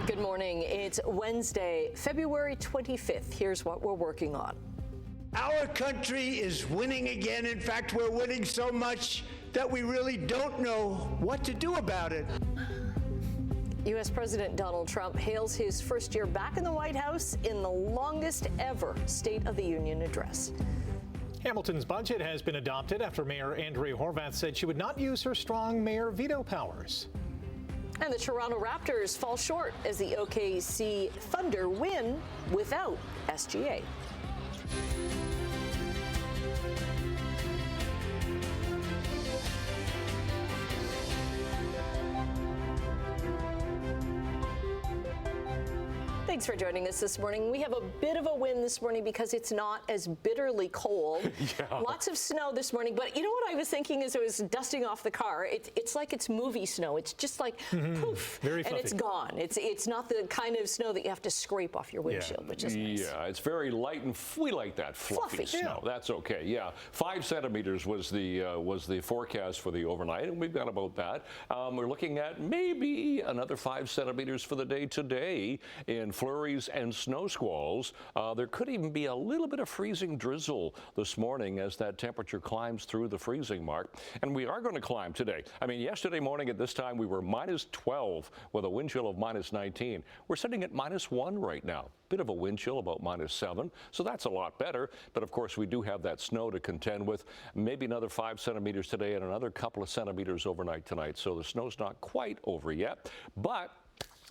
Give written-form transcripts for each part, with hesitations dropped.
Good morning. It's Wednesday, February 25th. Here's what we're working on. Our country is winning again. In fact, we're winning so much that we really don't know what to do about it. U.S. President Donald Trump hails his first year back in the White House in the longest ever State of the Union address. Hamilton's budget has been adopted after Mayor Andrea Horwath said she would not use her strong mayor veto powers. And the Toronto Raptors fall short as the OKC Thunder win without SGA. Thanks for joining us this morning. We have a bit of a win this morning because it's not as bitterly cold. Yeah. Lots of snow this morning, but you know what I was thinking as I was dusting off the car? It's like it's movie snow. It's just like poof, Very and it's fluffy. gone. It's not the kind of snow that you have to scrape off your windshield, which is nice. Yeah, it's very light, and we like that fluffy snow. Yeah. That's okay. Yeah, 5 centimeters was the forecast for the overnight, and we've got about that. We're looking at maybe another 5 centimeters for the day today in flurries and snow squalls. There could even be a little bit of freezing drizzle this morning as that temperature climbs through the freezing mark. And we are going to climb today. I mean, yesterday morning at this time we were minus 12 with a wind chill of minus 19. We're sitting at minus 1 right now. Bit of a wind chill, about minus 7. So that's a lot better. But of course, we do have that snow to contend with. Maybe another 5 centimeters today and another couple of centimeters overnight tonight. So the snow's not quite over yet. But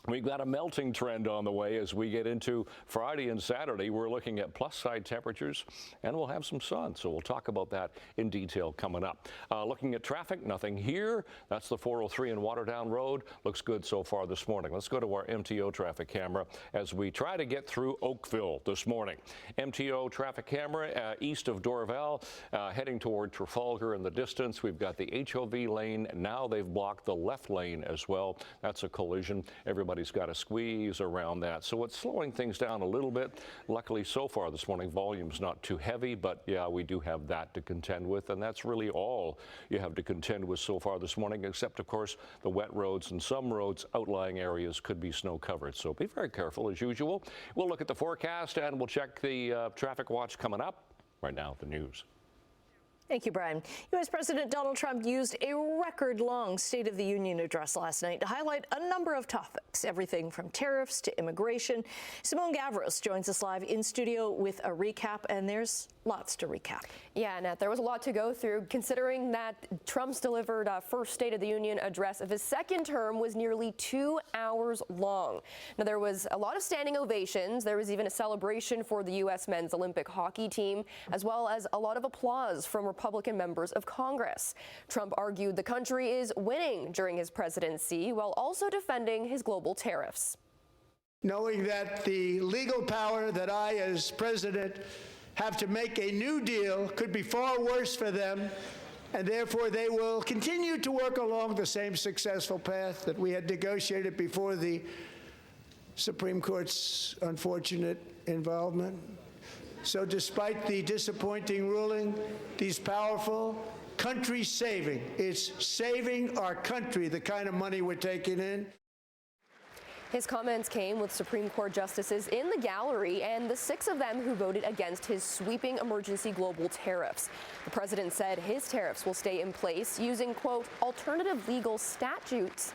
we've got a melting trend on the way as we get into Friday and Saturday. We're looking at plus side temperatures, and we'll have some sun. So we'll talk about that in detail coming up. Looking at traffic, nothing here. That's the 403 in Waterdown Road. Looks good so far this morning. Let's go to our MTO traffic camera as we try to get through Oakville this morning. MTO traffic camera east of Dorval, heading toward Trafalgar in the distance. We've got the HOV lane. Now they've blocked the left lane as well. That's a collision. Everybody's got a squeeze around that. So it's slowing things down a little bit. Luckily, so far this morning, volume's not too heavy, but yeah, we do have that to contend with, and that's really all you have to contend with so far this morning, except, of course, the wet roads and some roads, outlying areas could be snow covered. So be very careful as usual. We'll look at the forecast and we'll check the traffic watch coming up. Right now, the news. Thank you, Brian. U.S. President Donald Trump used a record-long State of the Union address last night to highlight a number of topics, everything from tariffs to immigration. Simone Gavros joins us live in studio with a recap, and there's lots to recap. Yeah, Annette, there was a lot to go through, considering that Trump's delivered first State of the Union address of his second term was nearly 2 hours long. Now, there was a lot of standing ovations. There was even a celebration for the U.S. men's Olympic hockey team, as well as a lot of applause from Republican members of Congress. Trump argued the country is winning during his presidency while also defending his global tariffs. Knowing that the legal power that I, as president, have to make a new deal could be far worse for them, and therefore they will continue to work along the same successful path that we had negotiated before the Supreme Court's unfortunate involvement. So despite the disappointing ruling, these powerful, country-saving, it's saving our country, the kind of money we're taking in. His comments came with Supreme Court justices in the gallery and the 6 of them who voted against his sweeping emergency global tariffs. The president said his tariffs will stay in place using, quote, alternative legal statutes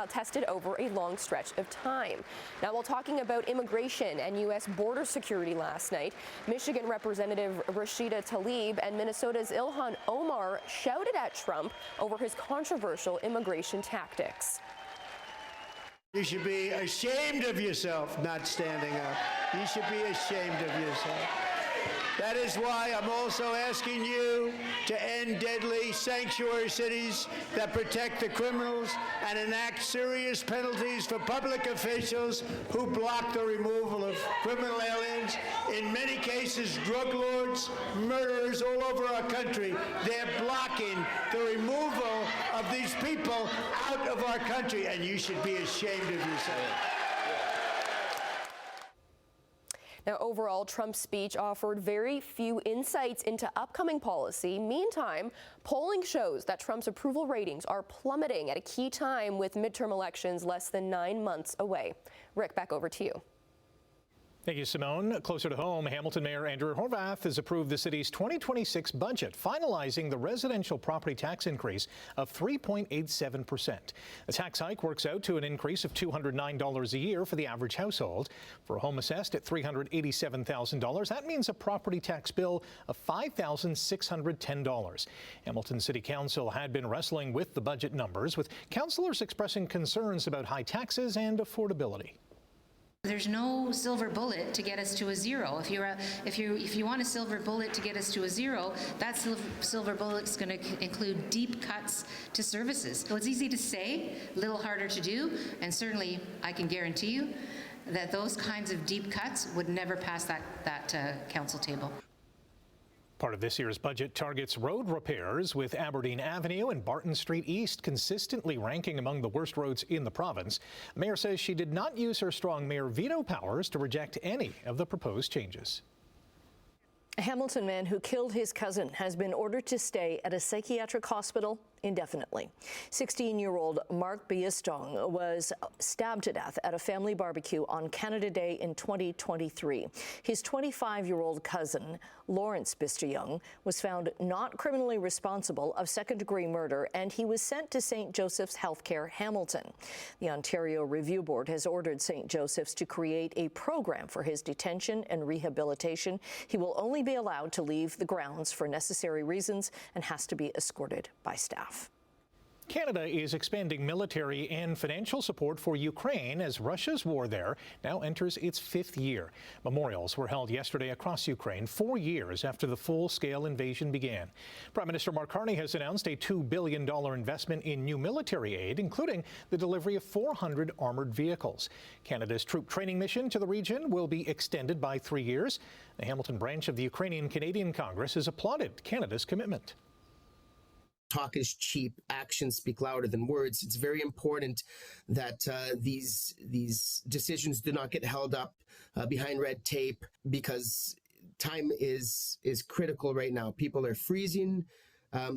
tested over a long stretch of time. Now, while talking about immigration and U.S. border security last night, Michigan Representative Rashida Tlaib and Minnesota's Ilhan Omar shouted at Trump over his controversial immigration tactics. You should be ashamed of yourself not standing up. You should be ashamed of yourself. That is why I'm also asking you to end deadly sanctuary cities that protect the criminals and enact serious penalties for public officials who block the removal of criminal aliens. In many cases, drug lords, murderers all over our country, they're blocking the removal of these people out of our country, and you should be ashamed of yourself. Now, overall, Trump's speech offered very few insights into upcoming policy. Meantime, polling shows that Trump's approval ratings are plummeting at a key time with midterm elections less than 9 months away. Rick, back over to you. Thank you, Simone. Closer to home, Hamilton Mayor Andrew Horwath has approved the city's 2026 budget, finalizing the residential property tax increase of 3.87%. The tax hike works out to an increase of $209 a year for the average household. For a home assessed at $387,000, that means a property tax bill of $5,610. Hamilton City Council had been wrestling with the budget numbers, with councillors expressing concerns about high taxes and affordability. There's no silver bullet to get us to a zero. If you want a silver bullet to get us to a zero, that silver bullet's going to include deep cuts to services. So it's easy to say, a little harder to do, and certainly I can guarantee you that those kinds of deep cuts would never pass that council table. Part of this year's budget targets road repairs, with Aberdeen Avenue and Barton Street East consistently ranking among the worst roads in the province. The mayor says she did not use her strong mayor veto powers to reject any of the proposed changes. A Hamilton man who killed his cousin has been ordered to stay at a psychiatric hospital indefinitely. 16-year-old Mark Biestong was stabbed to death at a family barbecue on Canada Day in 2023. His 25-year-old cousin, Lawrence Biestong, was found not criminally responsible of second-degree murder, and he was sent to St. Joseph's Healthcare Hamilton. The Ontario Review Board has ordered St. Joseph's to create a program for his detention and rehabilitation. He will only be allowed to leave the grounds for necessary reasons and has to be escorted by staff. Canada is expanding military and financial support for Ukraine as Russia's war there now enters its 5th year. Memorials were held yesterday across Ukraine, 4 years after the full-scale invasion began. Prime Minister Mark Carney has announced a $2 billion investment in new military aid, including the delivery of 400 armored vehicles. Canada's troop training mission to the region will be extended by 3 years. The Hamilton branch of the Ukrainian-Canadian Congress has applauded Canada's commitment. Talk is cheap, actions speak louder than words. It's very important that these decisions do not get held up behind red tape, because time is critical right now. People are freezing,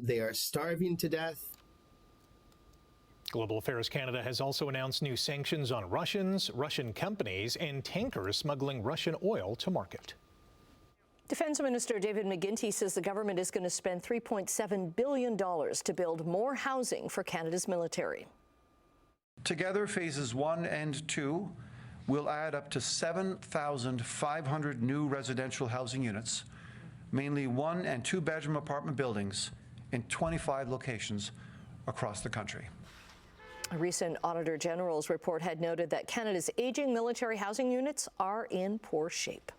they are starving to death. Global Affairs Canada has also announced new sanctions on Russians, Russian companies, and tankers smuggling Russian oil to market. Defense Minister David McGuinty says the government is going to spend $3.7 billion to build more housing for Canada's military. Together, phases 1 and 2 will add up to 7,500 new residential housing units, mainly 1- and 2-bedroom apartment buildings in 25 locations across the country. A recent Auditor General's report had noted that Canada's aging military housing units are in poor shape.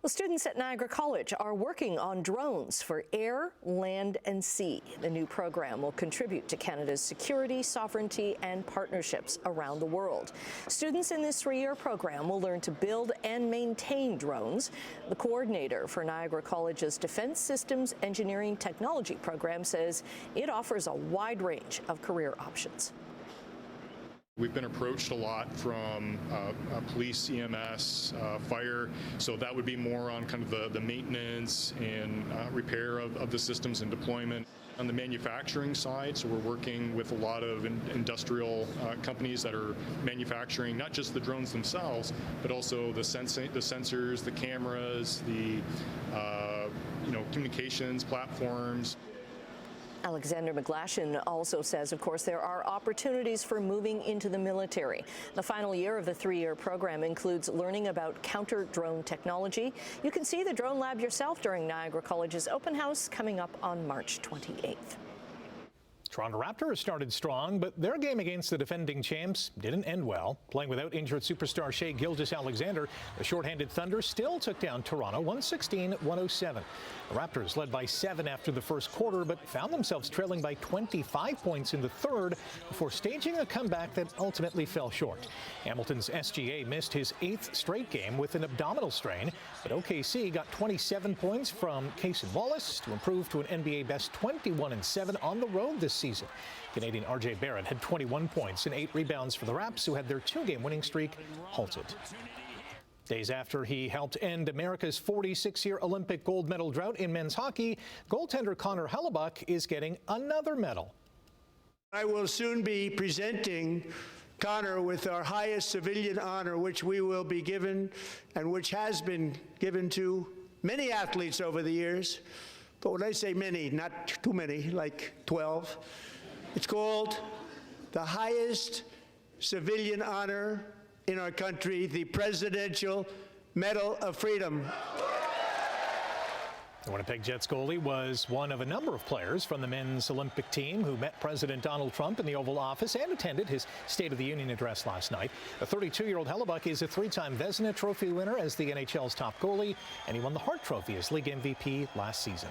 Well, students at Niagara College are working on drones for air, land, and sea. The new program will contribute to Canada's security, sovereignty, and partnerships around the world. Students in this 3-year program will learn to build and maintain drones. The coordinator for Niagara College's Defense Systems Engineering Technology program says it offers a wide range of career options. We've been approached a lot from police, EMS, fire, so that would be more on kind of the maintenance and repair of the systems and deployment. On the manufacturing side, so we're working with a lot of industrial companies that are manufacturing not just the drones themselves, but also the sensors, the cameras, the communications platforms. Alexander McGlashan also says, of course, there are opportunities for moving into the military. The final year of the 3-year program includes learning about counter-drone technology. You can see the drone lab yourself during Niagara College's open house coming up on March 28th. Toronto Raptors started strong, but their game against the defending champs didn't end well. Playing without injured superstar Shai Gilgeous-Alexander, the shorthanded Thunder still took down Toronto 116-107. The Raptors led by 7 after the first quarter, but found themselves trailing by 25 points in the third before staging a comeback that ultimately fell short. Hamilton's SGA missed his 8th straight game with an abdominal strain, but OKC got 27 points from Cason Wallace to improve to an NBA best 21-7 on the road this season. Canadian RJ Barrett had 21 points and 8 rebounds for the Raps, who had their 2-game winning streak halted. Days after he helped end America's 46-year Olympic gold medal drought in men's hockey, goaltender Connor Hellebuyck is getting another medal. I will soon be presenting Connor with our highest civilian honor, which we will be given and which has been given to many athletes over the years. But when I say many, not too many, like 12, it's called the highest civilian honor in our country, the Presidential Medal of Freedom. The Winnipeg Jets goalie was one of a number of players from the men's Olympic team who met President Donald Trump in the Oval Office and attended his State of the Union address last night. The 32-year-old Hellebuyck is a three-time Vezina Trophy winner as the NHL's top goalie, and he won the Hart Trophy as league MVP last season.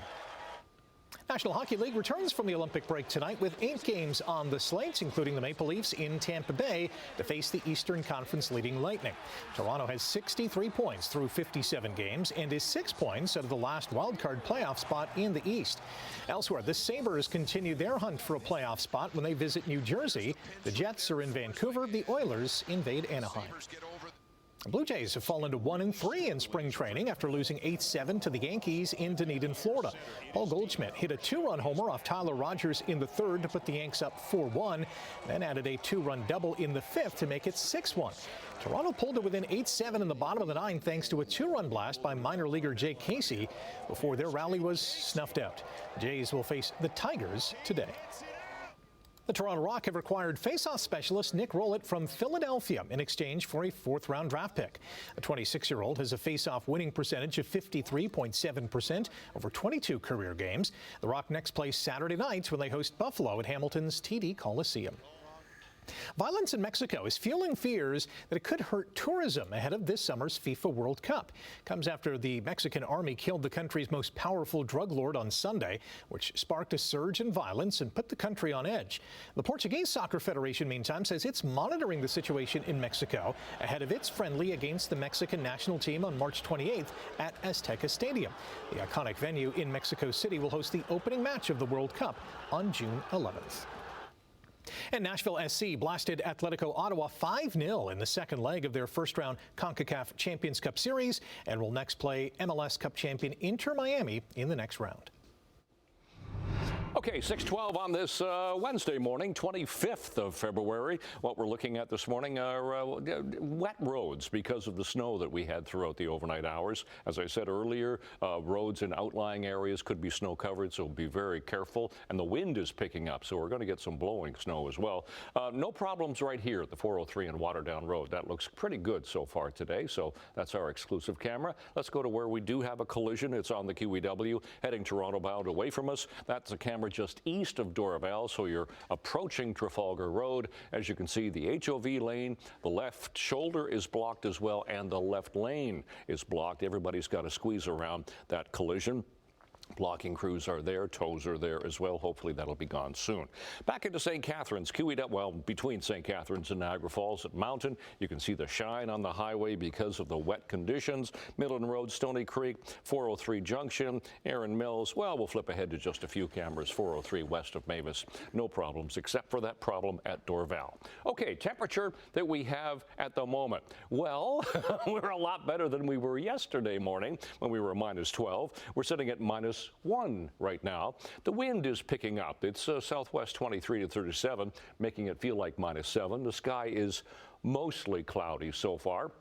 National Hockey League returns from the Olympic break tonight with 8 games on the slate, including the Maple Leafs in Tampa Bay to face the Eastern Conference leading Lightning. Toronto has 63 points through 57 games and is 6 points out of the last wildcard playoff spot in the East. Elsewhere, the Sabres continue their hunt for a playoff spot when they visit New Jersey. The Jets are in Vancouver. The Oilers invade Anaheim. The Blue Jays have fallen to 1-3 in spring training after losing 8-7 to the Yankees in Dunedin, Florida. Paul Goldschmidt hit a 2-run homer off Tyler Rogers in the third to put the Yanks up 4-1, then added a 2-run double in the fifth to make it 6-1. Toronto pulled to within 8-7 in the bottom of the ninth thanks to a 2-run blast by minor leaguer Jake Casey before their rally was snuffed out. The Jays will face the Tigers today. The Toronto Rock have acquired face-off specialist Nick Rowlett from Philadelphia in exchange for a fourth-round draft pick. The 26-year-old has a face-off winning percentage of 53.7% over 22 career games. The Rock next play Saturday night when they host Buffalo at Hamilton's TD Coliseum. Violence in Mexico is fueling fears that it could hurt tourism ahead of this summer's FIFA World Cup. Comes after the Mexican army killed the country's most powerful drug lord on Sunday, which sparked a surge in violence and put the country on edge. The Portuguese Soccer Federation, meantime, says it's monitoring the situation in Mexico ahead of its friendly against the Mexican national team on March 28th at Azteca Stadium. The iconic venue in Mexico City will host the opening match of the World Cup on June 11th. And Nashville SC blasted Atletico Ottawa 5-0 in the second leg of their first-round CONCACAF Champions Cup Series and will next play MLS Cup champion Inter Miami in the next round. Okay, 6:12 on this Wednesday morning, 25th of February. What we're looking at this morning are wet roads because of the snow that we had throughout the overnight hours. As I said earlier, roads in outlying areas could be snow covered, so be very careful. And the wind is picking up, so we're going to get some blowing snow as well. No problems right here at the 403 and Waterdown Road. That looks pretty good so far today, so that's our exclusive camera. Let's go to where we do have a collision. It's on the QEW heading Toronto bound away from us. That's a camera just east of Dorval, so you're approaching Trafalgar Road. As you can see, the HOV lane, the left shoulder is blocked as well, and the left lane is blocked. Everybody's got to squeeze around that collision. Blocking crews are there, tows are there as well. Hopefully that'll be gone soon. Back into St. Catharines, QEW, well, between St. Catharines and Niagara Falls at Mountain, you can see the shine on the highway because of the wet conditions. Middleton Road, Stony Creek, 403 Junction, Erin Mills. Well, we'll flip ahead to just a few cameras, 403 west of Mavis. No problems, except for that problem at Dorval. Okay, temperature that we have at the moment. Well, we're a lot better than we were yesterday morning when we were minus 12. We're sitting at minus 1 right now. The wind is picking up. It's southwest 23 to 37, making it feel like minus 7. The sky is mostly cloudy so far.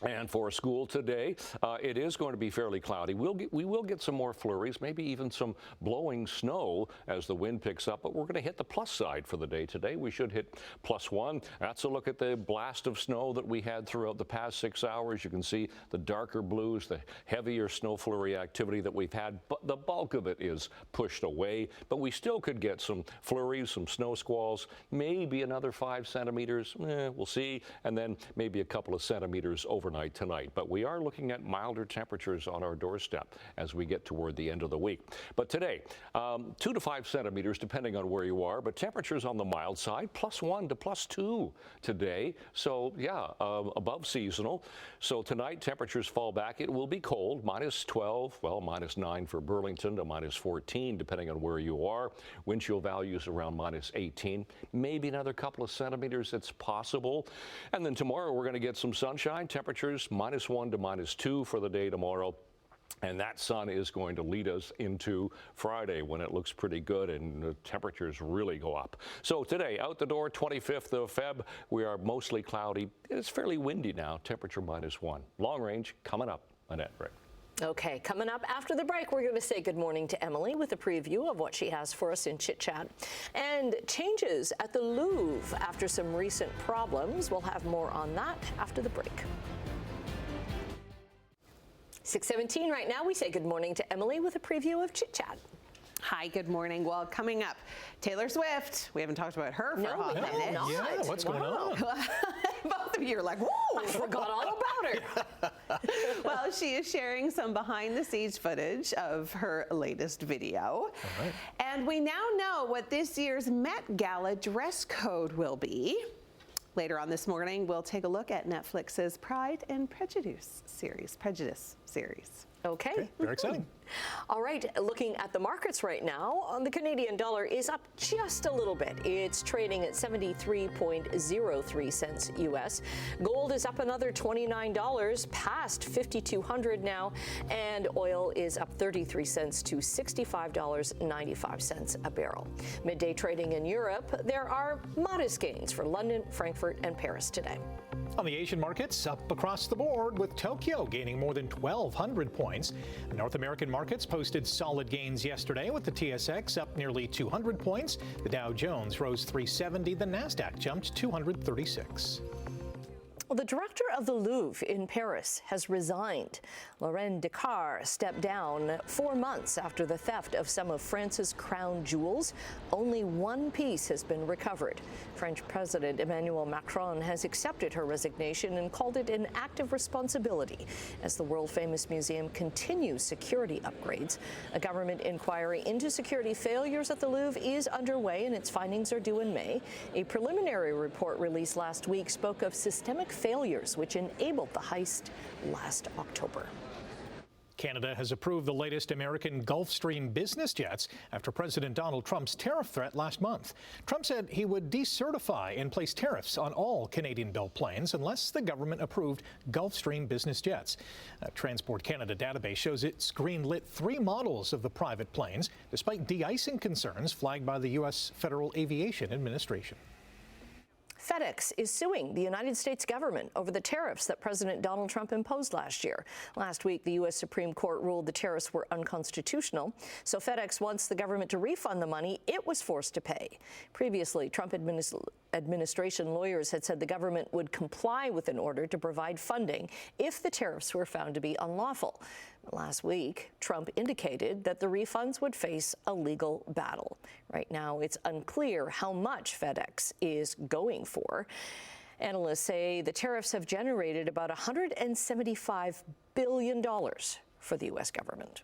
And for school today, it is going to be fairly cloudy. We will get some more flurries, maybe even some blowing snow as the wind picks up, but we're going to hit the plus side for the day today. We should hit +1. That's a look at the blast of snow that we had throughout the past 6 hours. You can see the darker blues, the heavier snow flurry activity that we've had, but the bulk of it is pushed away. But we still could get some flurries, some snow squalls, maybe another 5 centimeters. We'll see. And then maybe a couple of centimeters overnight tonight. But we are looking at milder temperatures on our doorstep as we get toward the end of the week. But today, 2 to 5 centimeters depending on where you are, but temperatures on the mild side, +1 to +2 today. So yeah, above seasonal. So tonight temperatures fall back. It will be cold, minus 12, well, minus 9 for Burlington to minus 14 depending on where you are. Wind chill values around minus 18, maybe another couple of centimeters. It's possible. And then tomorrow we're going to get some sunshine. Temperatures temperatures -1 to -2 for the day tomorrow. And that sun is going to lead us into Friday when it looks pretty good and the temperatures really go up. So today, out the door, 25th of Feb, we are mostly cloudy. It's fairly windy now, temperature -1. Long range coming up. Annette, Rick. Okay, coming up after the break, we're going to say good morning to Emily with a preview of what she has for us in Chit Chat. And changes at the Louvre after some recent problems. We'll have more on that after the break. 6:17 right now. We say good morning to Emily with a preview of Chit Chat. Hi, good morning. Well, coming up, Taylor Swift. We haven't talked about her for a hot minute. Yeah, what's going on? Both of you are like, whoa! I forgot all about her. Well, she is sharing some behind-the-scenes footage of her latest video. All right. And we now know what this year's Met Gala dress code will be. Later on this morning, we'll take a look at Netflix's Pride and Prejudice series. Okay. Very exciting. All right, looking at the markets right now, the Canadian dollar is up just a little bit. It's trading at 73.03 cents U.S. Gold is up another $29, past $5,200 now, and oil is up 33 cents to $65.95 a barrel. Midday trading in Europe, there are modest gains for London, Frankfurt, and Paris today. On the Asian markets, up across the board, with Tokyo gaining more than 1,200 points. North American markets posted solid gains yesterday, with the TSX up nearly 200 points. The Dow Jones rose 370. The Nasdaq jumped 236. Well, the director of the Louvre in Paris has resigned. Laurent Descartes stepped down 4 months after the theft of some of France's crown jewels. Only one piece has been recovered. French President Emmanuel Macron has accepted her resignation and called it an act of responsibility as the world-famous museum continues security upgrades. A government inquiry into security failures at the Louvre is underway, and its findings are due in May. A preliminary report released last week spoke of systemic failures which enabled the heist last October. Canada has approved the latest American Gulfstream business jets after President Donald Trump's tariff threat last month. Trump said he would decertify and place tariffs on all Canadian-built planes unless the government approved Gulfstream business jets. A Transport Canada database shows it's greenlit 3 models of the private planes, despite de-icing concerns flagged by the U.S. Federal Aviation Administration. FedEx is suing the United States government over the tariffs that President Donald Trump imposed last year. Last week, the U.S. Supreme Court ruled the tariffs were unconstitutional, so FedEx wants the government to refund the money it was forced to pay. Previously, Trump administration lawyers had said the government would comply with an order to provide funding if the tariffs were found to be unlawful. Last week, Trump indicated that the refunds would face a legal battle. Right now, it's unclear how much FedEx is going for. Analysts say the tariffs have generated about $175 billion for the U.S. government.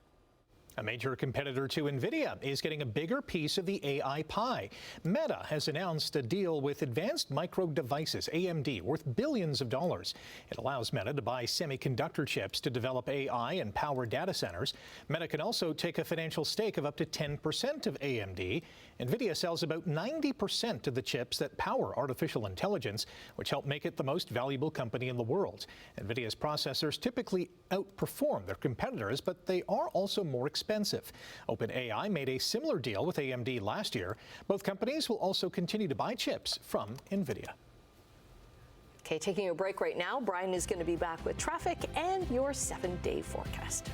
A major competitor to NVIDIA is getting a bigger piece of the AI pie. Meta has announced a deal with Advanced Micro Devices, AMD, worth billions of dollars. It allows Meta to buy semiconductor chips to develop AI and power data centers. Meta can also take a financial stake of up to 10% of AMD. NVIDIA sells about 90% of the chips that power artificial intelligence, which help make it the most valuable company in the world. NVIDIA's processors typically outperform their competitors, but they are also more expensive. OpenAI made a similar deal with AMD last year. Both companies will also continue to buy chips from NVIDIA. Okay, taking a break right now. Brian is going to be back with traffic and your 7-day forecast.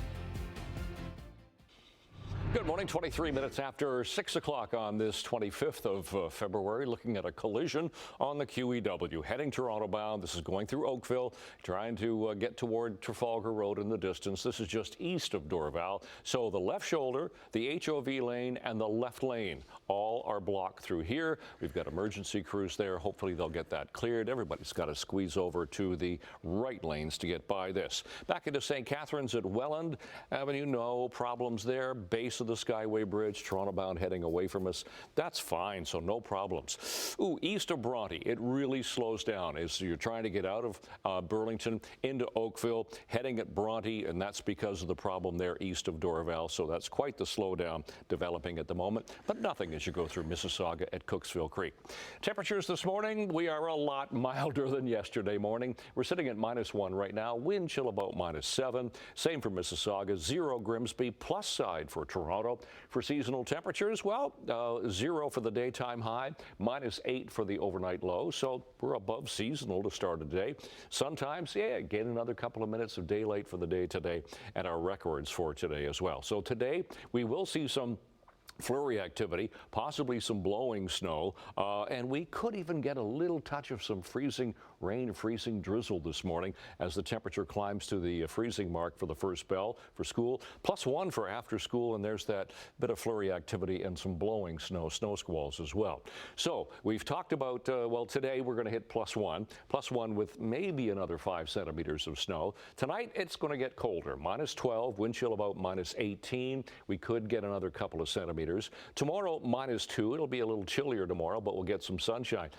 Good morning, 23 minutes after 6 o'clock on this 25th of February, looking at a collision on the QEW. Heading Toronto bound, this is going through Oakville, trying to get toward Trafalgar Road in the distance. This is just east of Dorval. So the left shoulder, the HOV lane, and the left lane all are blocked through here. We've got emergency crews there. Hopefully they'll get that cleared. Everybody's got to squeeze over to the right lanes to get by this. Back into St. Catharines at Welland Avenue, no problems there. Base of the Skyway Bridge, Toronto bound heading away from us. That's fine, so no problems. Ooh, east of Bronte, it really slows down as you're trying to get out of Burlington into Oakville, heading at Bronte, and that's because of the problem there east of Dorval. So that's quite the slowdown developing at the moment, but nothing as you go through Mississauga at Cooksville Creek. Temperatures this morning, we are a lot milder than yesterday morning. We're sitting at -1 right now, wind chill about -7. Same for Mississauga, 0 Grimsby, plus side for Toronto. For seasonal temperatures, well, 0 for the daytime high, -8 for the overnight low. So we're above seasonal to start a day. Sometimes, yeah, get another couple of minutes of daylight for the day today and our records for today as well. So today we will see some flurry activity, possibly some blowing snow, and we could even get a little touch of some freezing rain, freezing drizzle this morning as the temperature climbs to the freezing mark for the first bell for school, +1 for after school, and there's that bit of flurry activity and some blowing snow squalls as well. So we've talked about, well, today we're going to hit +1 with maybe another 5 centimeters of snow. Tonight it's going to get colder, -12, wind chill about -18. We could get another couple of centimeters. Tomorrow, -2. It'll be a little chillier tomorrow, but we'll get some sunshine.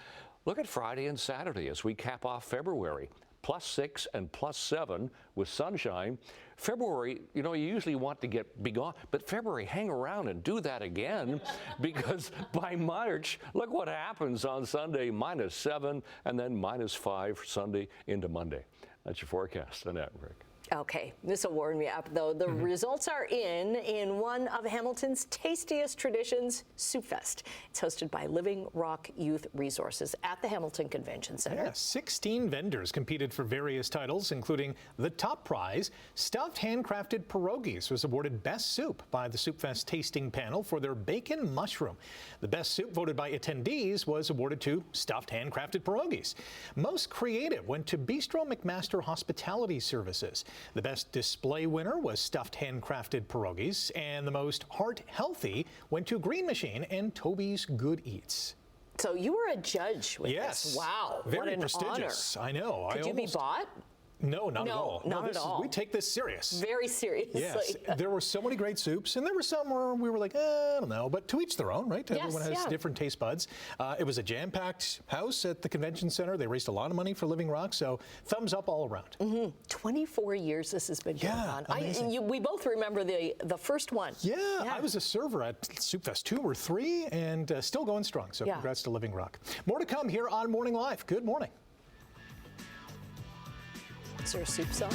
Look at Friday and Saturday as we cap off February. +6 and +7 with sunshine. February, you know, you usually want to be gone, but February, hang around and do that again because by March, look what happens on Sunday, -7 and then -5 Sunday into Monday. That's your forecast. Annette and Rick. Okay, this will warm me up, though. The results are in one of Hamilton's tastiest traditions, Soup Fest. It's hosted by Living Rock Youth Resources at the Hamilton Convention Center. Yeah, 16 vendors competed for various titles, including the top prize. Stuffed handcrafted pierogies was awarded Best Soup by the Soup Fest tasting panel for their bacon mushroom. The best soup voted by attendees was awarded to stuffed handcrafted pierogies. Most creative went to Bistro McMaster Hospitality Services. The best display winner was stuffed handcrafted pierogies, and the most heart-healthy went to Green Machine and Toby's Good Eats. So you were a judge with this. Wow, very what an prestigious. honor. I know. Could you be bought? No, not at all. Not at all. We take this serious. Very seriously. Yes, there were so many great soups, and there were some where we were like, I don't know, but to each their own, right? Yes, Everyone has different taste buds. It was a jam-packed house at the convention center. They raised a lot of money for Living Rock, so thumbs up all around. 24 years this has been going on. We both remember the first one. Yeah, I was a server at Soup Fest 2 or 3, and still going strong, so congrats to Living Rock. More to come here on Morning Live. Good morning. Is there a soup song?